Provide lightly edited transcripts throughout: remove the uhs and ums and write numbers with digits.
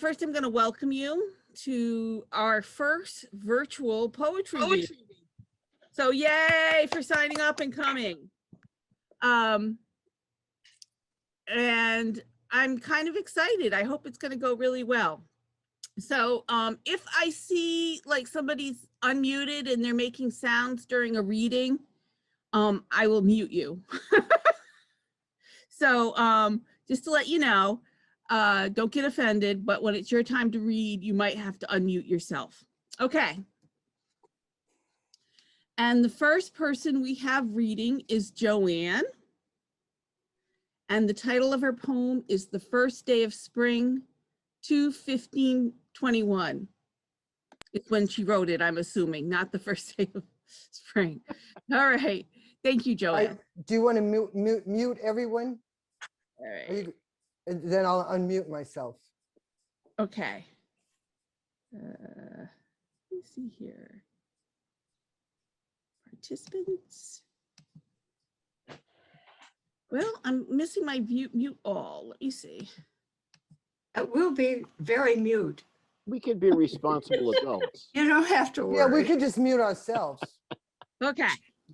first I'm going to welcome you to our first virtual poetry reading. So yay for signing up and coming. And I'm kind of excited. I hope it's going to go really well. So if I see like somebody's unmuted and they're making sounds during a reading, I will mute you. So just to let you know, don't get offended, but when it's your time to read, you might have to unmute yourself. Okay. And the first person we have reading is Joanne. And the title of her poem is The First Day of Spring, 2/15/21. It's when she wrote it, I'm assuming, not the first day of spring. All right. Thank you, Joanne. Do you want to mute everyone? All right. Then I'll unmute myself. Okay. Let me see here. Participants. Well, I'm missing my mute all. Let me see. It will be very mute. We could be responsible adults. You don't have to worry. Yeah, we could just mute ourselves. Okay.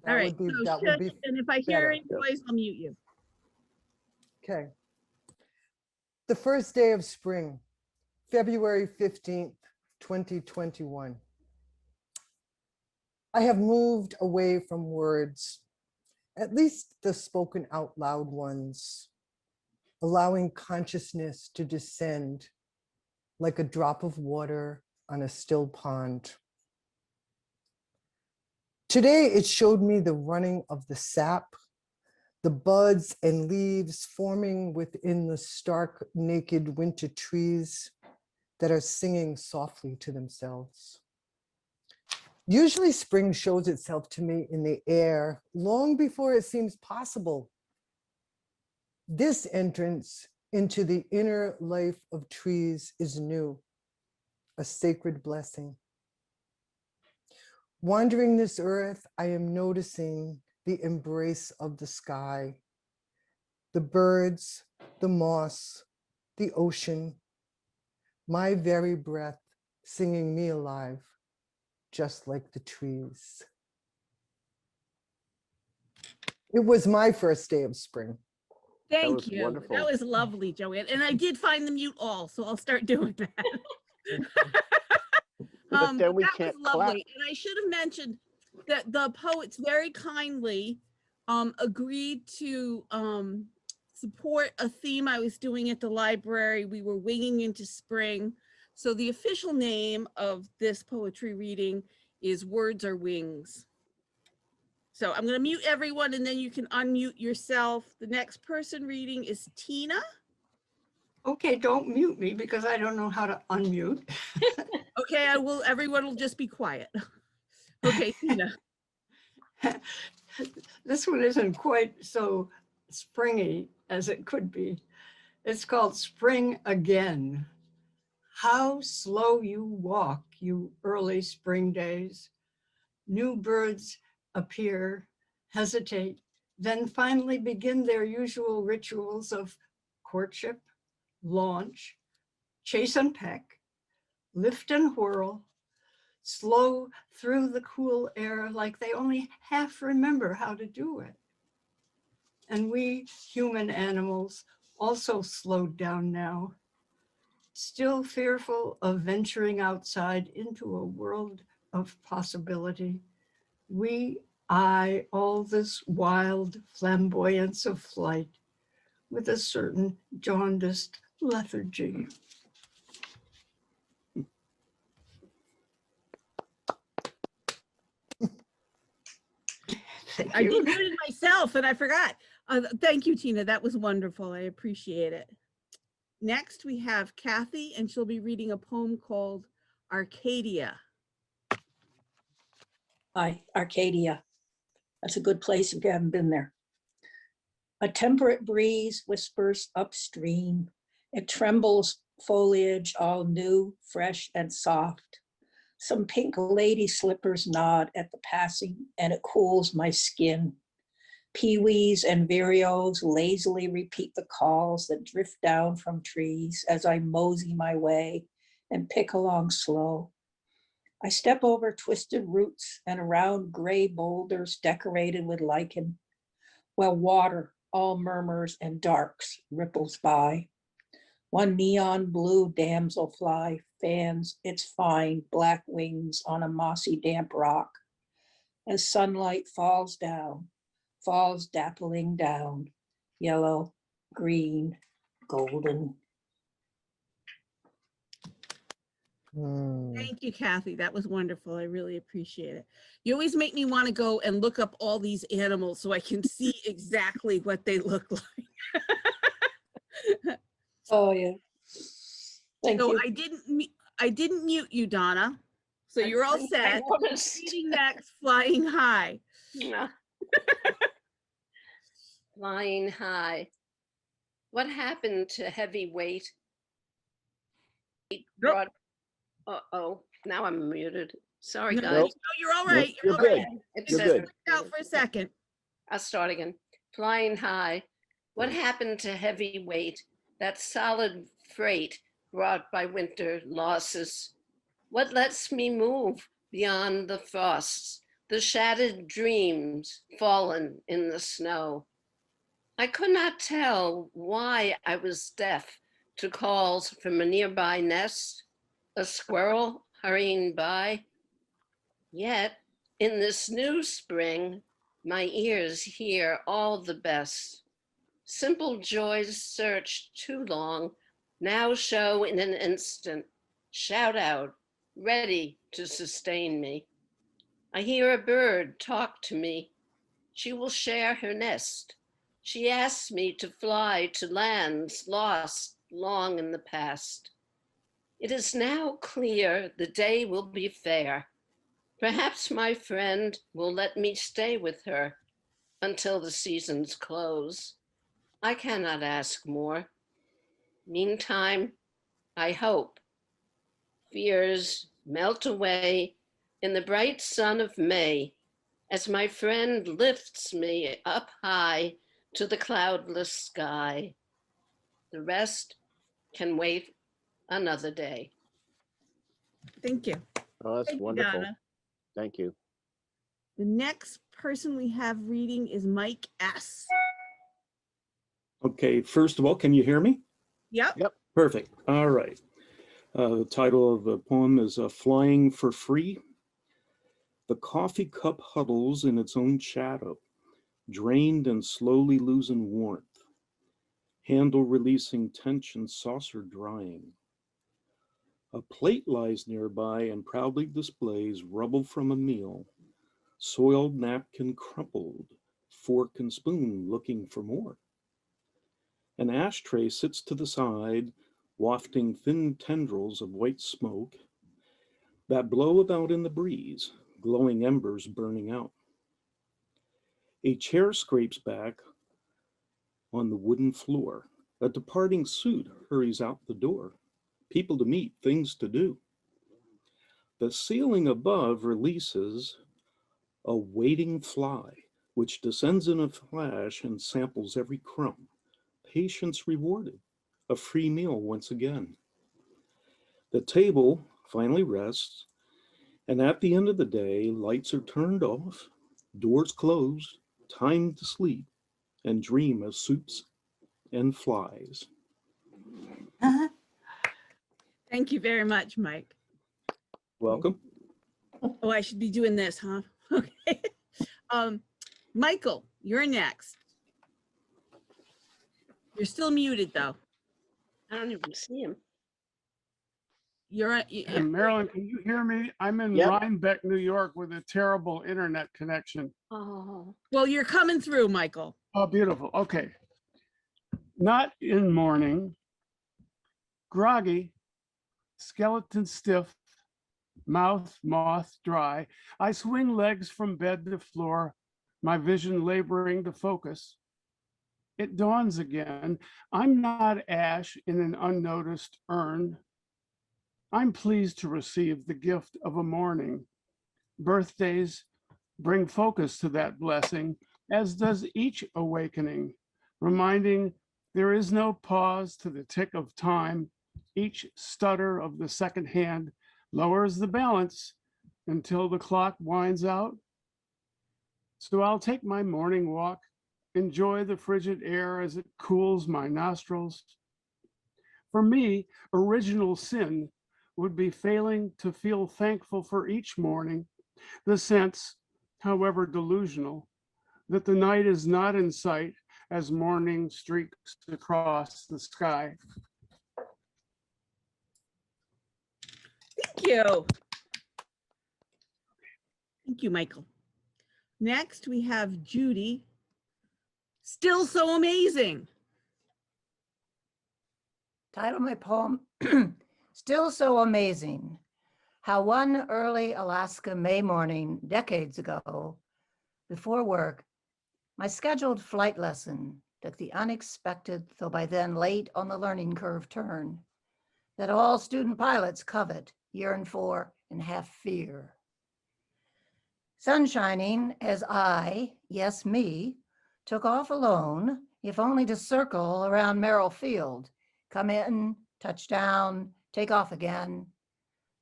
All right. That would be and if I hear better. any voice, I'll mute you. Okay. The first day of spring, February 15th, 2021. I have moved away from words, at least the spoken out loud ones, allowing consciousness to descend like a drop of water on a still pond. Today, it showed me the running of the sap, the buds and leaves forming within the stark, naked winter trees that are singing softly to themselves. Usually spring shows itself to me in the air long before it seems possible. This entrance into the inner life of trees is new, a sacred blessing. Wandering this earth, I am noticing the embrace of the sky, the birds, the moss, the ocean, my very breath singing me alive, just like the trees. It was my first day of spring. Thank you. Wonderful. That was lovely, Joanne. And I did find the mute all, so I'll start doing that. But then we that can't was lovely. clap. And I should have mentioned that the poets very kindly agreed to support a theme I was doing at the library. We were winging into spring. So the official name of this poetry reading is Words Are Wings. So I'm going to mute everyone and then you can unmute yourself. The next person reading is Tina. Okay, don't mute me because I don't know how to unmute. Okay, everyone will just be quiet. Okay, Tina. This one isn't quite so springy as it could be. It's called Spring Again. How slow you walk, you early spring days. New birds appear, hesitate, then finally begin their usual rituals of courtship, launch, chase and peck, lift and whirl, slow through the cool air like they only half remember how to do it. And we human animals also slowed down now, still fearful of venturing outside into a world of possibility. We eye all this wild flamboyance of flight with a certain jaundiced lethargy. Thank I you. did mute myself and I forgot. Thank you, Tina. That was wonderful. I appreciate it. Next, we have Kathy, and she'll be reading a poem called Arcadia. Hi, Arcadia. That's a good place if you haven't been there. A temperate breeze whispers upstream. It trembles foliage all new, fresh, and soft. Some pink lady slippers nod at the passing, and it cools my skin. Peewees and vireos lazily repeat the calls that drift down from trees as I mosey my way and pick along slow. I step over twisted roots and around gray boulders decorated with lichen, while water, all murmurs and darks, ripples by. One neon blue damselfly fans its fine black wings on a mossy damp rock as sunlight falls dappling down, yellow, green, golden. Thank you, Kathy. That was wonderful. I really appreciate it. You always make me want to go and look up all these animals so I can see exactly what they look like. Oh, yeah. Thank So you. I didn't mute you, Donna. So you're all set. Reading next, Flying High. Yeah. Flying high. What happened to heavy weight? Brought, uh-oh, now I'm muted. Sorry, No, guys. Nope. you're all right. You're all good. right. It You're says good. Out for a second. I'll start again. Flying high. What happened to heavy weight? That solid freight brought by winter losses. What lets me move beyond the frosts, the shattered dreams fallen in the snow? I could not tell why I was deaf to calls from a nearby nest, a squirrel hurrying by. Yet in this new spring, my ears hear all the best. Simple joys searched too long, now show in an instant, shout out, ready to sustain me. I hear a bird talk to me. She will share her nest. She asks me to fly to lands lost long in the past. It is now clear the day will be fair. Perhaps my friend will let me stay with her until the seasons close. I cannot ask more. Meantime, I hope fears melt away in the bright sun of May as my friend lifts me up high to the cloudless sky. The rest can wait another day. Thank you. Oh, that's Thank you, wonderful. Donna. Thank you. The next person we have reading is Mike S. Okay, first of all, can you hear me? Yep. Yep. Perfect. All right. The title of the poem is Flying for Free. The coffee cup huddles in its own shadow, drained and slowly losing warmth. Handle releasing tension, saucer drying. A plate lies nearby and proudly displays rubble from a meal. Soiled napkin crumpled, fork and spoon looking for more. An ashtray sits to the side, wafting thin tendrils of white smoke that blow about in the breeze, glowing embers burning out. A chair scrapes back on the wooden floor. A departing suit hurries out the door. People to meet, things to do. The ceiling above releases a waiting fly, which descends in a flash and samples every crumb. Patience rewarded, a free meal once again. The table finally rests, and at the end of the day, lights are turned off, doors closed, time to sleep and dream of soups and flies. Thank you very much, Mike. Welcome. Oh, I should be doing this, huh? Okay. Michael, you're next. You're still muted though. I don't even see him. You're And Marilyn, can you hear me? I'm in Yep. Rhinebeck, New York with a terrible internet connection. Oh, well, you're coming through, Michael. Oh, beautiful. Okay. Not in mourning, groggy, skeleton stiff, mouth moth dry. I swing legs from bed to floor, my vision laboring to focus. It dawns again. I'm not ash in an unnoticed urn. I'm pleased to receive the gift of a morning. Birthdays bring focus to that blessing, as does each awakening, reminding there is no pause to the tick of time. Each stutter of the second hand lowers the balance until the clock winds out. So I'll take my morning walk, enjoy the frigid air as it cools my nostrils. For me, original sin would be failing to feel thankful for each morning, the sense, however delusional, that the night is not in sight as morning streaks across the sky. Thank you. Thank you, Michael. Next, we have Judy. Still so amazing. Title of my poem, Still So Amazing. How one early Alaska May morning, decades ago, before work, my scheduled flight lesson took the unexpected, though by then late on the learning curve turn, that all student pilots covet, yearn for, and have fear. Sun shining as I, yes me, took off alone, if only to circle around Merrill Field, come in, touch down, take off again.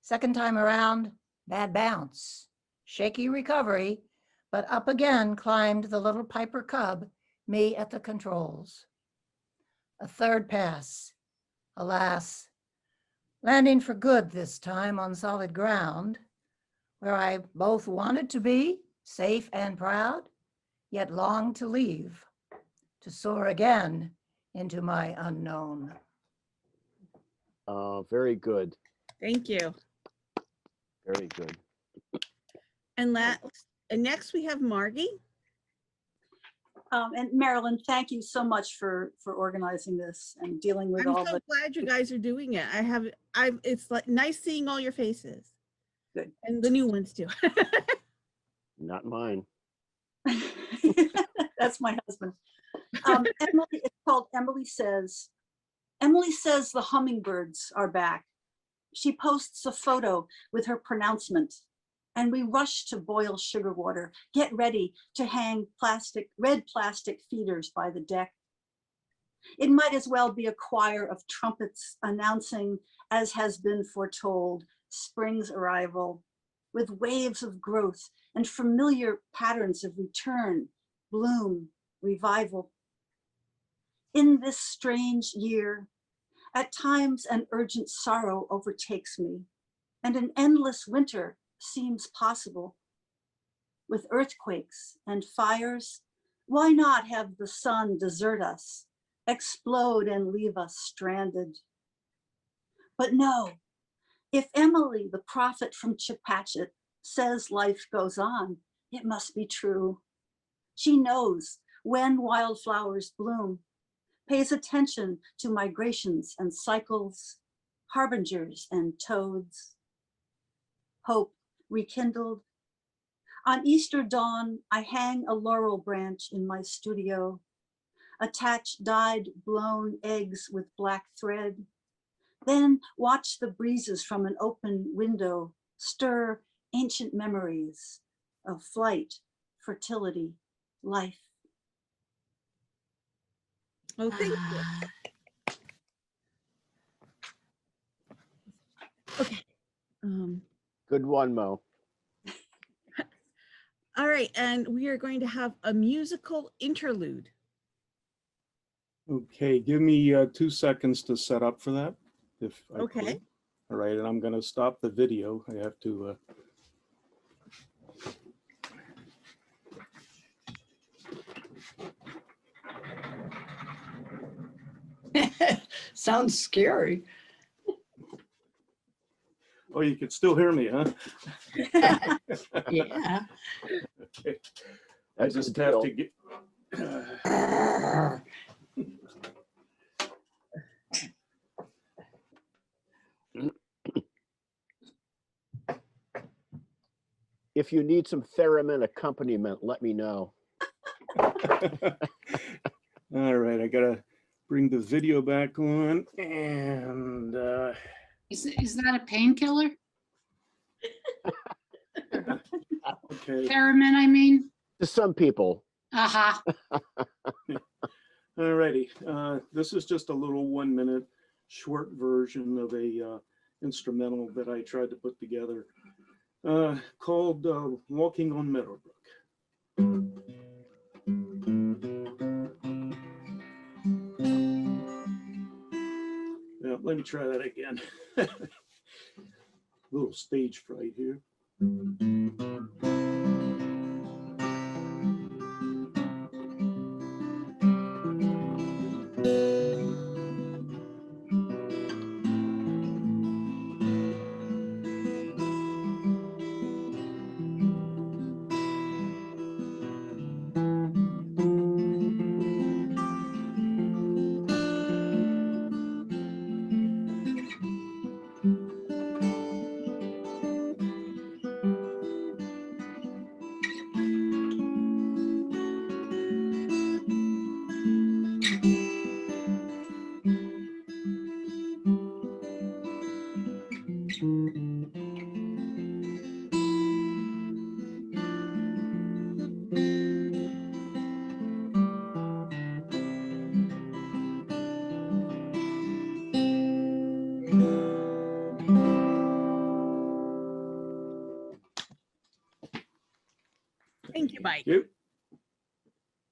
Second time around, bad bounce, shaky recovery, but up again climbed the little Piper Cub, me at the controls. A third pass, alas, landing for good this time on solid ground, where I both wanted to be, safe and proud, yet longed to leave, to soar again into my unknown. Very good. Thank you. Very good. And next we have Margie. And Marilyn, thank you so much for organizing this and dealing with I'm all so the. glad you guys are doing it. It's like nice seeing all your faces. Good. And the new ones too. Not mine. That's my husband. Emily, it's called Emily Says. Emily says the hummingbirds are back. She posts a photo with her pronouncement, and we rush to boil sugar water, get ready to hang red plastic feeders by the deck. It might as well be a choir of trumpets announcing, as has been foretold, spring's arrival, with waves of growth and familiar patterns of return, bloom, revival. In this strange year, at times an urgent sorrow overtakes me, and an endless winter seems possible. With earthquakes and fires, why not have the sun desert us, explode and leave us stranded? But no, if Emily, the prophet from Chepachet, says life goes on, it must be true. She knows when wildflowers bloom, pays attention to migrations and cycles, harbingers and toads. Hope rekindled. On Easter dawn, I hang a laurel branch in my studio, attach dyed blown eggs with black thread, then watch the breezes from an open window stir ancient memories of flight, fertility, life. Oh, thank you. Okay. Good one, Mo. All right, and we are going to have a musical interlude. Okay, give me 2 seconds to set up for that, if I Okay. could. All right, and I'm going to stop the video. I have to. Sounds scary. Oh, you can still hear me, huh? Yeah. Okay. I That's just the have deal. to get. If you need some theremin accompaniment, let me know. All right, I gotta bring the video back on, and Is that a painkiller? okay. Theremin, I mean? To some people, Aha. All righty. This is just a little 1 minute short version of a instrumental that I tried to put together called Walking on Meadowbrook. Now, let me try that again. Little stage fright here. Thank you, Mike. Yep.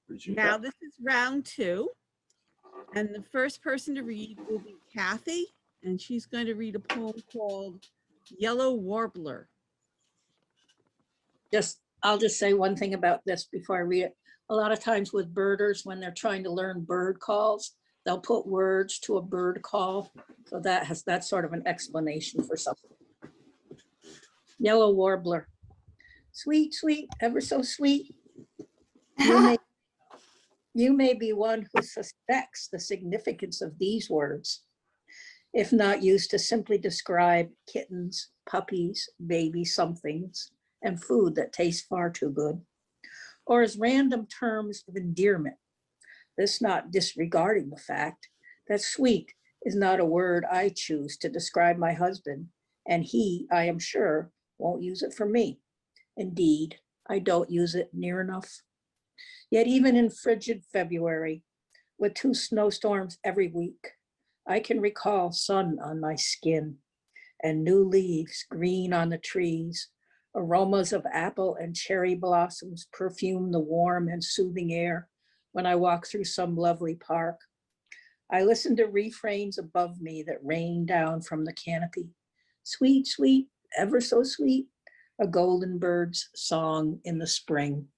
Appreciate Now that. this is round 2. And the first person to read will be Kathy. And she's going to read a poem called Yellow Warbler. I'll just say one thing about this before I read it. A lot of times with birders, when they're trying to learn bird calls, they'll put words to a bird call. So that's sort of an explanation for something. Yellow warbler. Sweet, sweet, ever so sweet. You may be one who suspects the significance of these words, if not used to simply describe kittens, puppies, baby somethings, and food that tastes far too good, or as random terms of endearment. This not disregarding the fact that sweet is not a word I choose to describe my husband, and he, I am sure, won't use it for me. Indeed, I don't use it near enough. Yet even in frigid February, with 2 snowstorms every week, I can recall sun on my skin and new leaves green on the trees. Aromas of apple and cherry blossoms perfume the warm and soothing air when I walk through some lovely park. I listen to refrains above me that rain down from the canopy. Sweet, sweet, ever so sweet, a golden bird's song in the spring.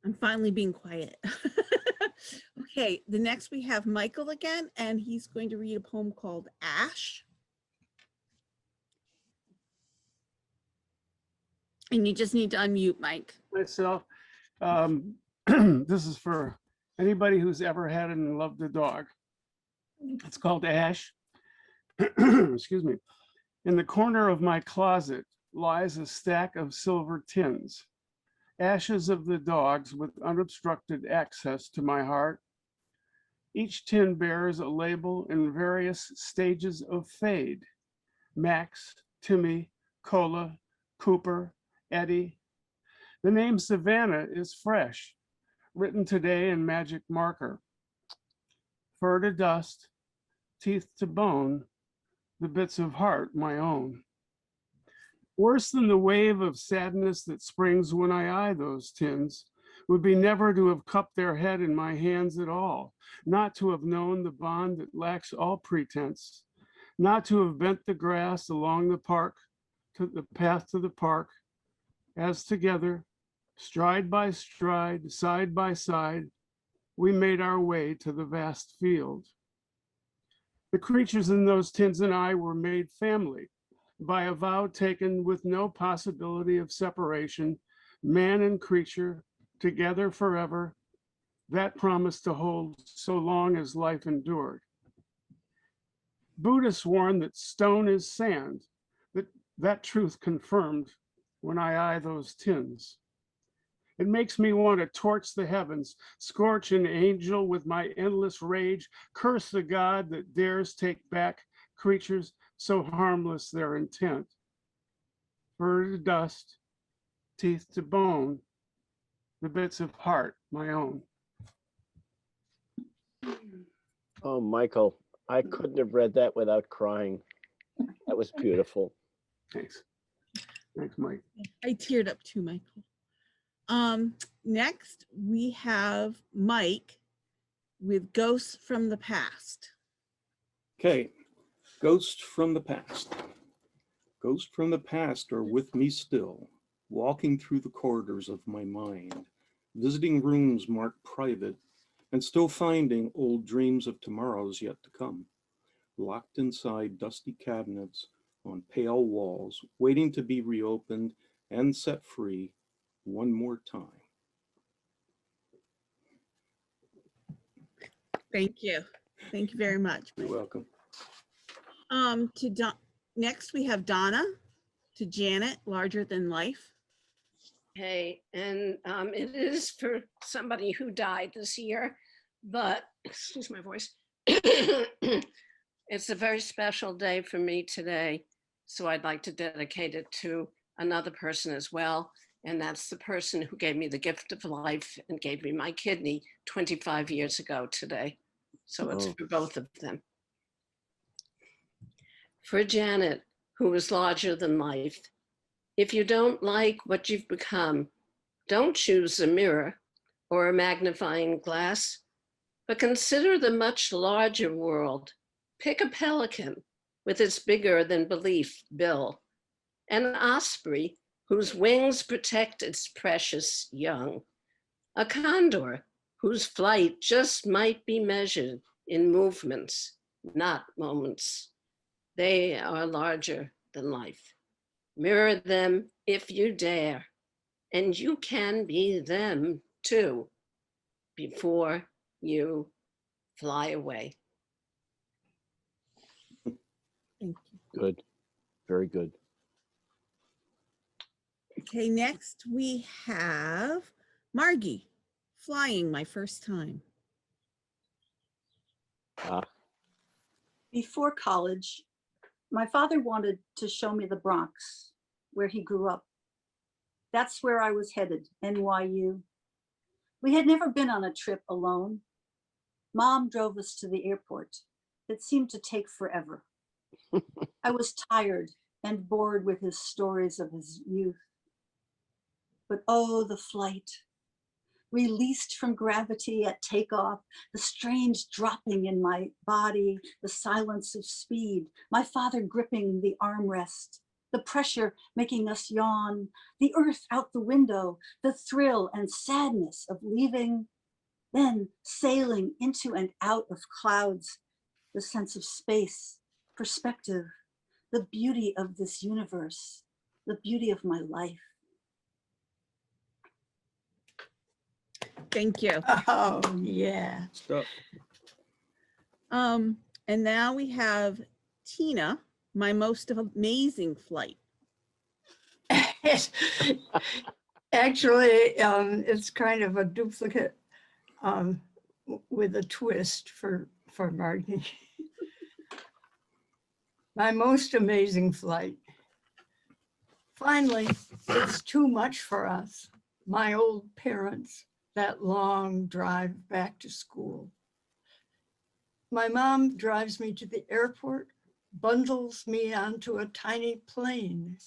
I'm finally being quiet. Okay, the next we have Michael again, and he's going to read a poem called Ash. And you just need to unmute, Mike. Myself. This is for anybody who's ever had and loved a dog. It's called Ash. Excuse me. In the corner of my closet lies a stack of silver tins, ashes of the dogs with unobstructed access to my heart. Each tin bears a label in various stages of fade. Max, Timmy, Cola, Cooper, Eddie. The name Savannah is fresh, written today in magic marker. Fur to dust, teeth to bone, the bits of heart my own. Worse than the wave of sadness that springs when I eye those tins would be never to have cupped their head in my hands at all, not to have known the bond that lacks all pretense, not to have bent the grass along the path to the park, as together, stride by stride, side by side, we made our way to the vast field. The creatures in those tins and I were made family by a vow taken with no possibility of separation, man and creature together forever, that promise to hold so long as life endured. Buddhists warn that stone is sand, that truth confirmed when I eye those tins. It makes me want to torch the heavens, scorch an angel with my endless rage, curse the God that dares take back creatures so harmless their intent. Fur to dust, teeth to bone, the bits of heart my own. Oh, Michael, I couldn't have read that without crying. That was beautiful. Thanks. Thanks, Mike. I teared up too, Michael. Next we have Mike with Ghosts from the Past. Okay, ghosts from the past. Ghosts from the past are with me still, walking through the corridors of my mind, visiting rooms marked private, and still finding old dreams of tomorrows yet to come, locked inside dusty cabinets on pale walls, waiting to be reopened and set free one more time. Thank you. Thank you very much. You're Mike. welcome. Next we have Donna to Janet, Larger Than Life. Okay, and it is for somebody who died this year, but excuse my voice. It's a very special day for me today, so I'd like to dedicate it to another person as well, and that's the person who gave me the gift of life and gave me my kidney 25 years ago today. So it's for both of them. For Janet, who was larger than life, if you don't like what you've become, don't choose a mirror or a magnifying glass, but consider the much larger world. Pick a pelican with its bigger than belief bill, an osprey whose wings protect its precious young, a condor whose flight just might be measured in movements, not moments. They are larger than life. Mirror them if you dare, and you can be them too before you fly away. Thank you. Good. Very good. Okay, next we have Margie, Flying My First Time. Before college, my father wanted to show me the Bronx, where he grew up. That's where I was headed, NYU. We had never been on a trip alone. Mom drove us to the airport. It seemed to take forever. I was tired and bored with his stories of his youth. But oh, the flight. Released from gravity at takeoff, the strange dropping in my body, the silence of speed, my father gripping the armrest, the pressure making us yawn, the earth out the window, the thrill and sadness of leaving, then sailing into and out of clouds, the sense of space, perspective, the beauty of this universe, the beauty of my life. Thank you. Oh, yeah. Stuff. And now we have Tina, My Most Amazing Flight. Actually, it's kind of a duplicate with a twist for Margie. My most amazing flight. Finally, it's too much for us, my old parents, that long drive back to school. My mom drives me to the airport, bundles me onto a tiny plane.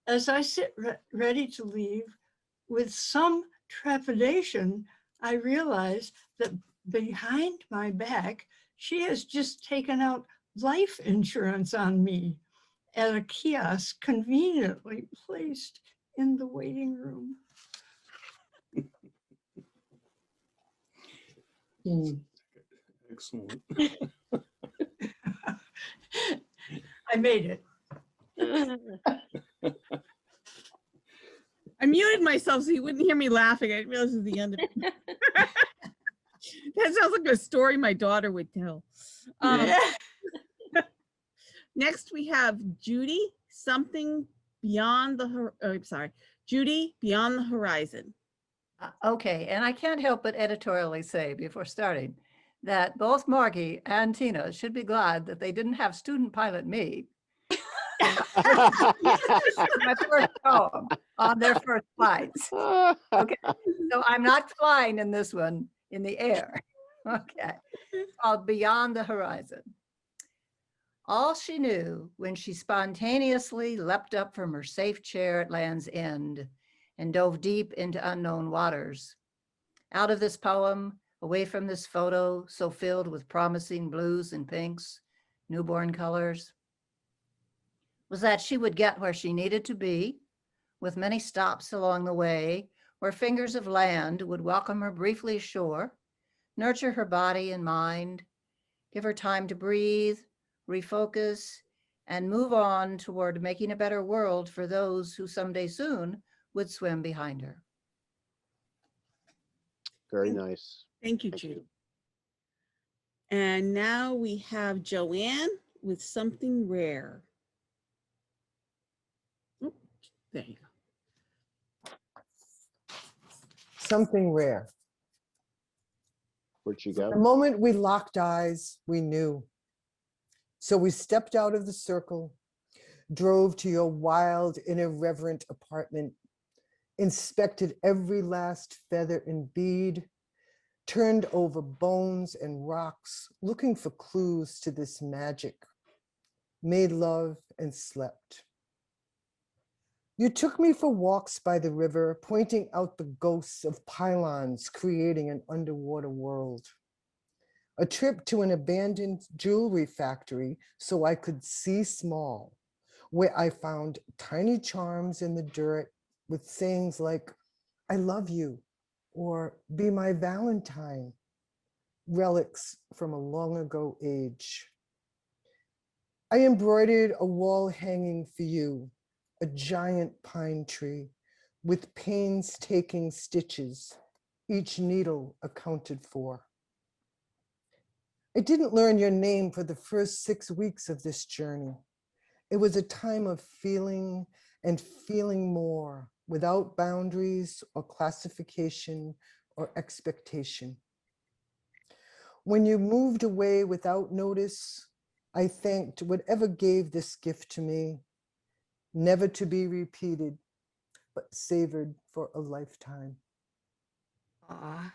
As I sit ready to leave, with some trepidation, I realize that behind my back, she has just taken out life insurance on me at a kiosk conveniently placed in the waiting room. Excellent. I made it. I muted myself so you wouldn't hear me laughing. I didn't realize it was the end of it. That sounds like a story my daughter would tell. Next we have Judy, Something Beyond the Judy, Beyond the Horizon. Okay, and I can't help but editorially say before starting that both Margie and Tina should be glad that they didn't have student pilot me. My first poem, on their first flights. Okay, so I'm not flying in this one in the air. Okay, it's called Beyond the Horizon. All she knew when she spontaneously leapt up from her safe chair at Land's End and dove deep into unknown waters. Out of this poem, away from this photo so filled with promising blues and pinks, newborn colors, was that she would get where she needed to be, with many stops along the way, where fingers of land would welcome her briefly ashore, nurture her body and mind, give her time to breathe, refocus, and move on toward making a better world for those who someday soon would swim behind her. Very nice. Thank you, Thank you. Jude. And now we have Joanne with Something Rare. Oop, there you go. Something rare. Where'd she The go? moment we locked eyes, we knew. So we stepped out of the circle, drove to your wild and irreverent apartment, inspected every last feather and bead, turned over bones and rocks, looking for clues to this magic, made love and slept. You took me for walks by the river, pointing out the ghosts of pylons, creating an underwater world. A trip to an abandoned jewelry factory so I could see small, where I found tiny charms in the dirt with sayings like, I love you, or be my Valentine, relics from a long ago age. I embroidered a wall hanging for you, a giant pine tree with painstaking stitches, each needle accounted for. I didn't learn your name for the first 6 weeks of this journey. It was a time of feeling and feeling more without boundaries or classification or expectation. When you moved away without notice, I thanked whatever gave this gift to me, never to be repeated, but savored for a lifetime. Aw,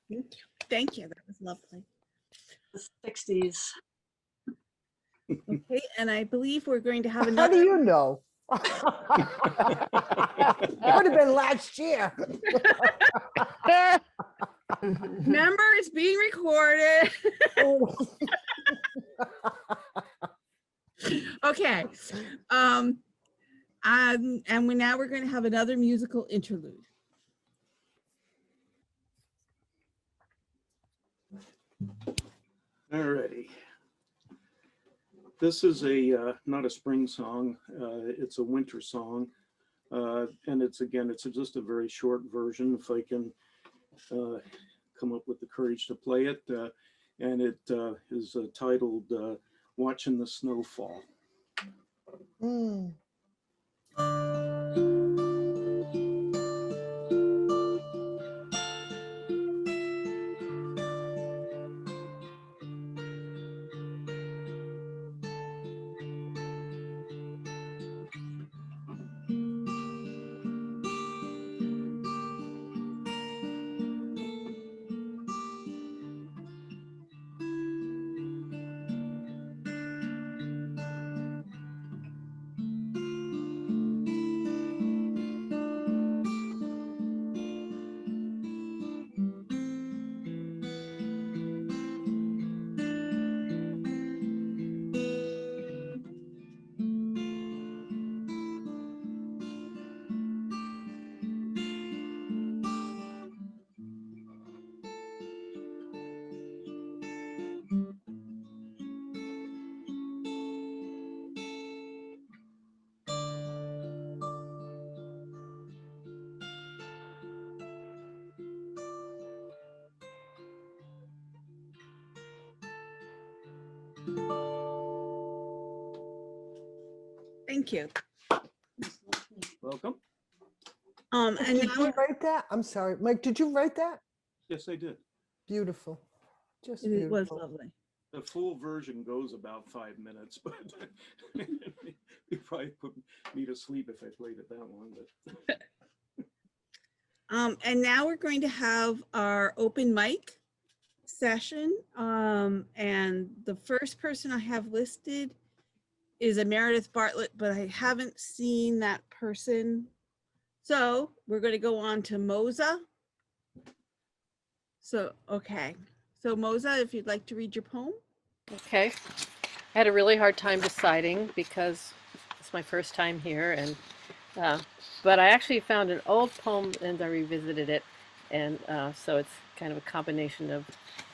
thank you. Thank you. That was lovely. The 60s. Okay, and I believe we're going to have How another. do you know? That would have been last year. Remember, it's being recorded. Oh. Okay. And now we're going to have another musical interlude. Alrighty. This is not a spring song. It's a winter song. And it's just a very short version, if I can come up with the courage to play it. And it is titled Watching the Snow Fall. Mm. Thank you. Welcome. And Did now you write that? I'm sorry, Mike, did you write that? Yes, I did. Beautiful. Just it was beautiful. lovely. The full version goes about 5 minutes, but you probably put me to sleep if I played it that long. But And now we're going to have our open mic session. And the first person I have listed is a Meredith Bartlett, but I haven't seen that person. So we're going to go on to Moza. So, okay. So Moza, if you'd like to read your poem. Okay. I had a really hard time deciding because it's my first time here, and but I actually found an old poem and I revisited it, and so it's kind of a combination of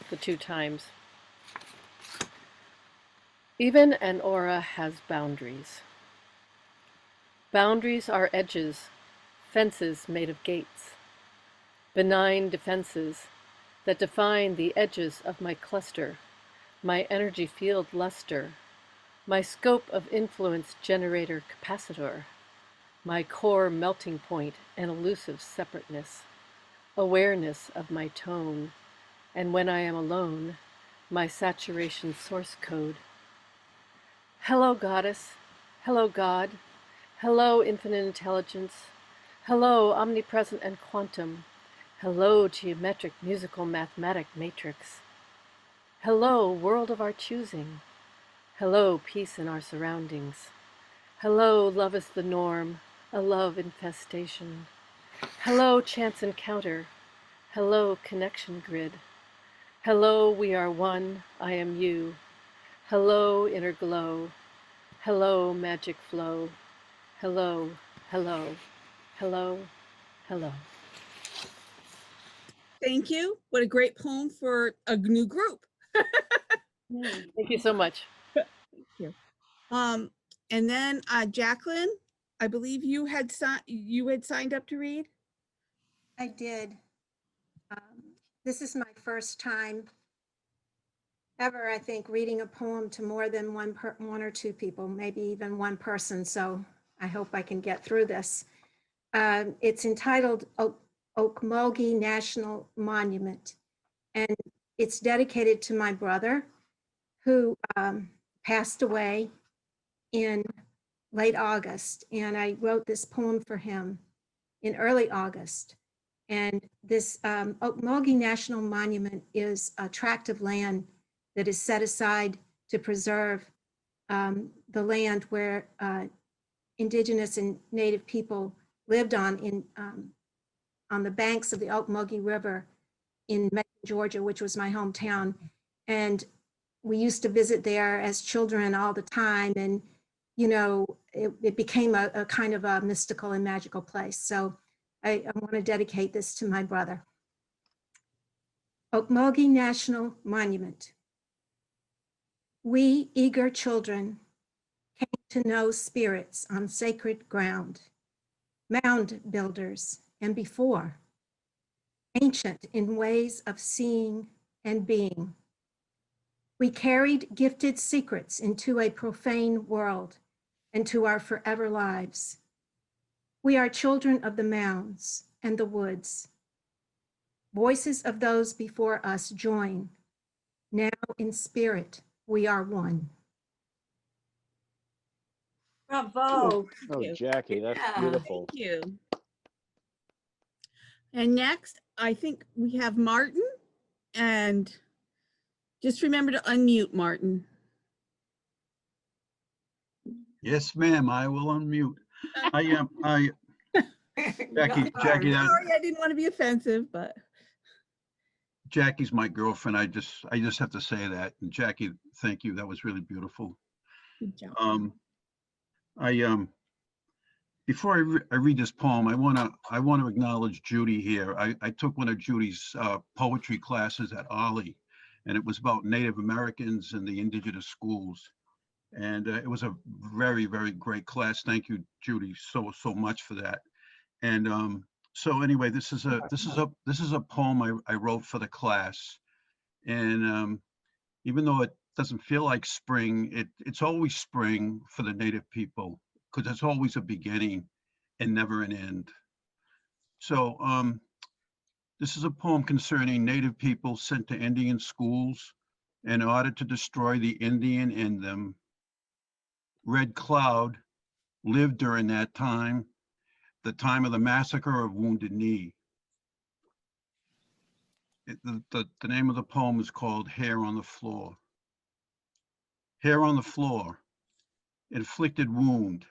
the two times. Even an aura has boundaries. Boundaries are edges, fences made of gates, benign defenses that define the edges of my cluster, my energy field luster, my scope of influence generator capacitor, my core melting point and elusive separateness, awareness of my tone, and when I am alone, my saturation source code. Hello, goddess. Hello, God. Hello, infinite intelligence. Hello, omnipresent and quantum. Hello, geometric, musical, mathematic matrix. Hello, world of our choosing. Hello, peace in our surroundings. Hello, love is the norm, a love infestation. Hello, chance encounter. Hello, connection grid. Hello, we are one, I am you. Hello, inner glow. Hello, magic flow. Hello, hello, hello, hello. Thank you. What a great poem for a new group. Thank you so much. Thank you. And then Jacqueline, I believe you had signed up to read. I did. This is my first time ever, I think, reading a poem to more than one or two people, maybe even one person. So I hope I can get through this. It's entitled Oakmogi National Monument, and it's dedicated to my brother who passed away in late August. And I wrote this poem for him in early August. And this Oakmogi National Monument is a tract of land that is set aside to preserve the land where indigenous and native people lived on the banks of the Oakmogi River in Macon, Georgia, which was my hometown. And we used to visit there as children all the time. And, you know, it became a kind of a mystical and magical place. So I want to dedicate this to my brother. Oakmogi National Monument. We eager children came to know spirits on sacred ground, mound builders and before, ancient in ways of seeing and being. We carried gifted secrets into a profane world and to our forever lives. We are children of the mounds and the woods. Voices of those before us join. Now in spirit, we are one. Bravo. Oh, Jackie, that's Yeah. beautiful. Thank you. And next, I think we have Martin. And just remember to unmute, Martin. Yes, ma'am, I will unmute. Jackie, Sorry, I didn't want to be offensive, but Jackie's my girlfriend. I just have to say that. And Jackie, thank you. That was really beautiful. good job. Before I read this poem, I want to acknowledge Judy here. I took one of Judy's poetry classes at Ollie, and it was about Native Americans and the indigenous schools. And it was a very, very great class. Thank you, Judy, so much for that. And so anyway, this is a poem I wrote for the class. And even though it doesn't feel like spring, it's always spring for the Native people, because it's always a beginning and never an end. So this is a poem concerning Native people sent to Indian schools in order to destroy the Indian in them. Red Cloud lived during that time, the time of the massacre of Wounded Knee. The name of the poem is called Hair on the Floor. Hair on the floor, inflicted wound,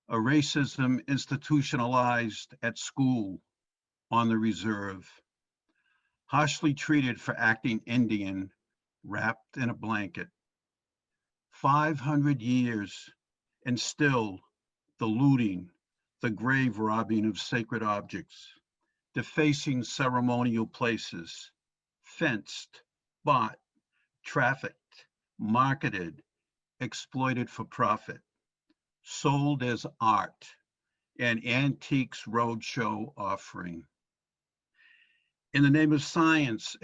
a racism institutionalized at school, on the reserve, harshly treated for acting Indian, wrapped in a blanket. 500 years, and still the looting, the grave robbing of sacred objects, defacing ceremonial places, fenced, bought, trafficked, marketed, exploited for profit, sold as art, an antiques roadshow offering. In the name of science,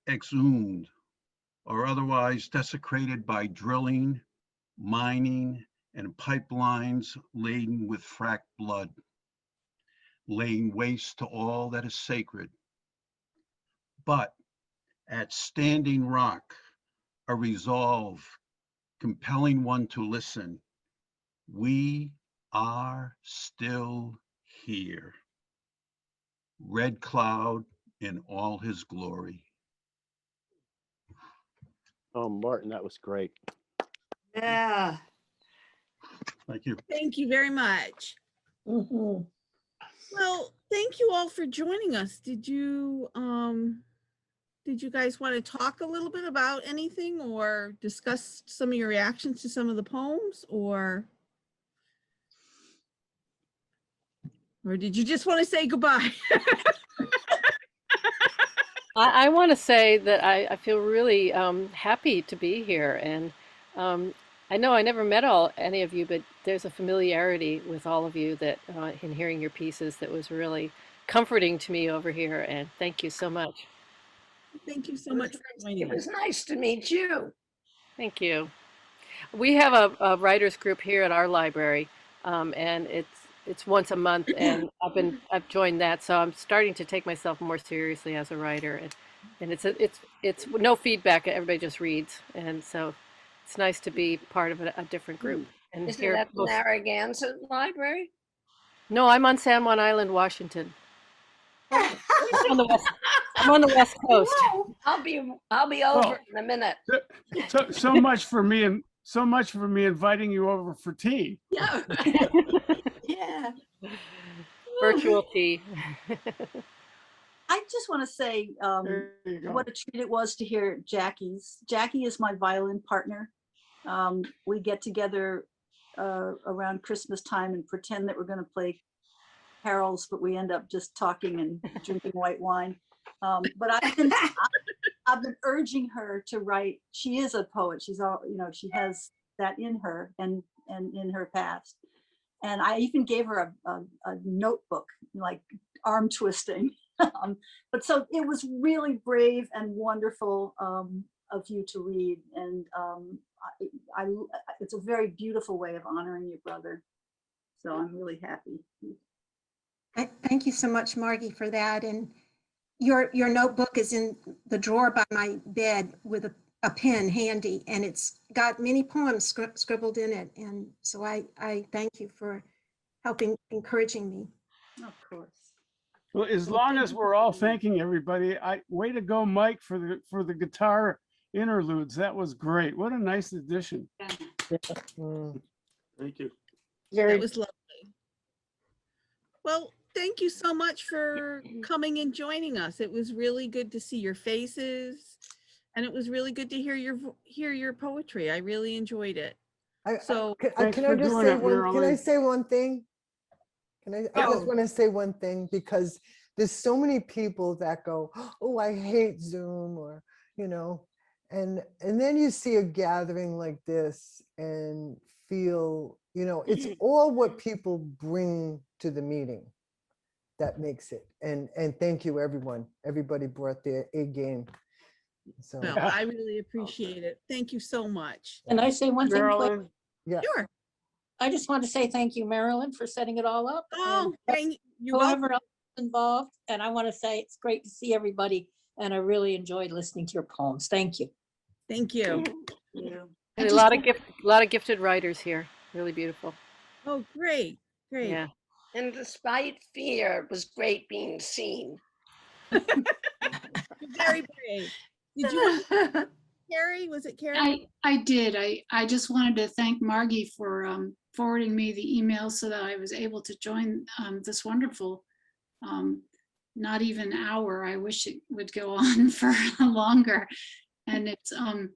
exhumed or otherwise desecrated by drilling, mining, and pipelines laden with fracked blood, laying waste to all that is sacred. But at Standing Rock, a resolve compelling one to listen, we are still here. Red Cloud in all his glory. Oh, Martin, that was great. Yeah. Thank you. Thank you very much. Mhm. Well, thank you all for joining us. Did you guys want to talk a little bit about anything or discuss some of your reactions to some of the poems, or did you just want to say goodbye? I want to say that I feel really happy to be here, and I know I never met any of you, but there's a familiarity with all of you that in hearing your pieces that was really comforting to me over here, and thank you so much. Thank you so much for joining It us. was nice to meet you. Thank you. We have a writers group here at our library, and it's once a month, and I've joined that, so I'm starting to take myself more seriously as a writer, and it's no feedback. Everybody just reads, and so it's nice to be part of a different group. And Is it here, at the Narragansett Library? no, I'm on San Juan Island, Washington. I'm on the West Coast. I'll be over in a minute. So much for me inviting you over for tea. Yeah. Yeah. Virtual tea. I just want to say There you go. what a treat it was to hear Jackie's. Jackie is my violin partner. We get together around Christmas time and pretend that we're going to play carols, but we end up just talking and drinking white wine. But I've been urging her to write. She is a poet. She's all, she has that in her and in her past. And I even gave her a notebook, like arm twisting. But so it was really brave and wonderful of you to read. And it's a very beautiful way of honoring your brother. So I'm really happy. Thank you so much, Margie, for that. And your notebook is in the drawer by my bed with a pen handy, and it's got many poems scribbled in it. And so I thank you for helping, encouraging me. Of course. Well, as long as we're all thanking everybody, way to go, Mike, for the guitar interludes. That was great. What a nice addition. Thank you. That was lovely. Well, thank you so much for coming and joining us. It was really good to see your faces, and it was really good to hear your poetry. I really enjoyed it. Can I say one thing? I just want to say one thing, because there's so many people that go, oh, I hate Zoom, or, and then you see a gathering like this and feel, it's all what people bring to the meeting that makes it. And thank you, everyone. Everybody brought their A game. So no, I really appreciate it. Thank you so much. Can I say one thing, quick? Marilyn? Yeah. Sure. I just want to say thank you, Marilyn, for setting it all up. Oh, and you're welcome. whoever else is involved. And I want to say it's great to see everybody. And I really enjoyed listening to your poems. Thank you. Thank you. You. And I a lot just of lot of gifted writers here. Really beautiful. Oh, great, great. Yeah. And despite fear, it was great being seen. You're very brave. Did you want to, Carrie? Was it Carrie? I did. I just wanted to thank Margie for forwarding me the email so that I was able to join this wonderful, not even hour. I wish it would go on for longer. And it's I'm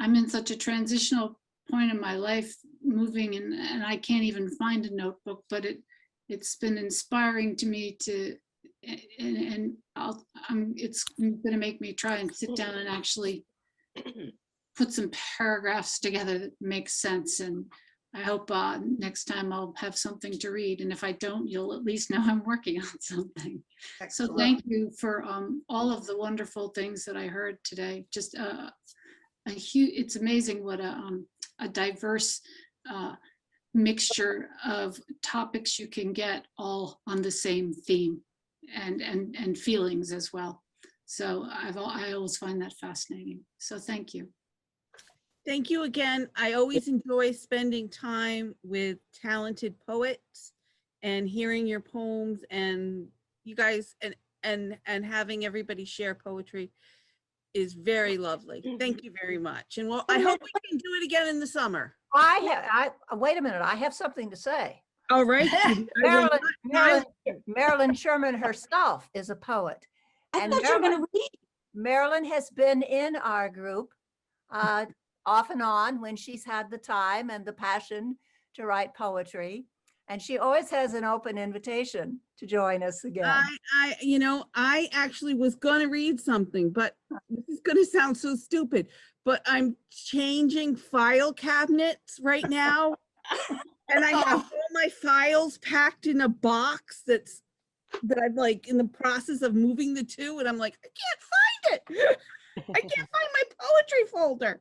in such a transitional point in my life, moving, and I can't even find a notebook, but it's been inspiring to me to, and it's going to make me try and sit down and actually put some paragraphs together that make sense. And I hope next time I'll have something to read. And if I don't, you'll at least know I'm working on something. So thank you for all of the wonderful things that I heard today. Just a huge, it's amazing what a diverse mixture of topics you can get all on the same theme and feelings as well. So I always find that fascinating. So thank you. Thank you again. I always enjoy spending time with talented poets and hearing your poems, and you guys and having everybody share poetry is very lovely. Thank you very much. And well, I hope we can do it again in the summer. Wait a minute, I have something to say. All right. Marilyn Sherman herself is a poet. I thought you were going to read. Marilyn has been in our group off and on when she's had the time and the passion to write poetry. And she always has an open invitation to join us again. I actually was going to read something, but this is going to sound so stupid, but I'm changing file cabinets right now. And I have all my files packed in a box that I'm like in the process of moving the two. And I'm like, I can't find it. I can't find my poetry folder.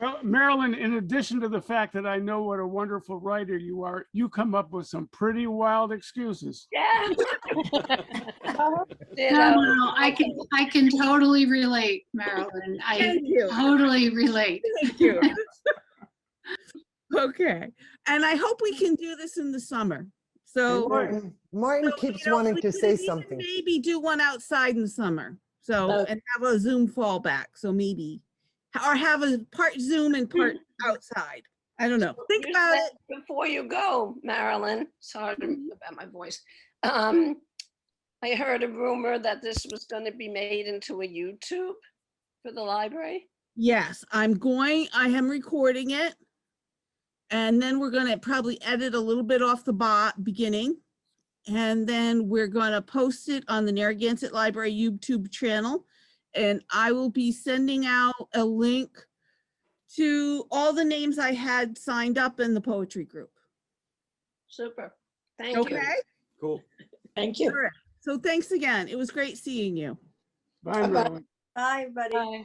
Well, Marilyn, in addition to the fact that I know what a wonderful writer you are, you come up with some pretty wild excuses. Yeah. No, I can totally relate, Marilyn. Thank you. Totally relate. Thank you. Okay. And I hope we can do this in the summer. So Martin keeps wanting to say something. Maybe do one outside in the summer. So, and have a Zoom fallback. So maybe, or have a part Zoom and part outside. I don't know. Think about it. Before you go, Marilyn, sorry about my voice. I heard a rumor that this was going to be made into a YouTube for the library. Yes, I am recording it. And then we're going to probably edit a little bit off the beginning. And then we're going to post it on the Narragansett Library YouTube channel. And I will be sending out a link to all the names I had signed up in the poetry group. Super. Thank you. Okay. Cool. Thank you. All right. So thanks again. It was great seeing you. Bye, Marilyn. Bye, buddy. Bye.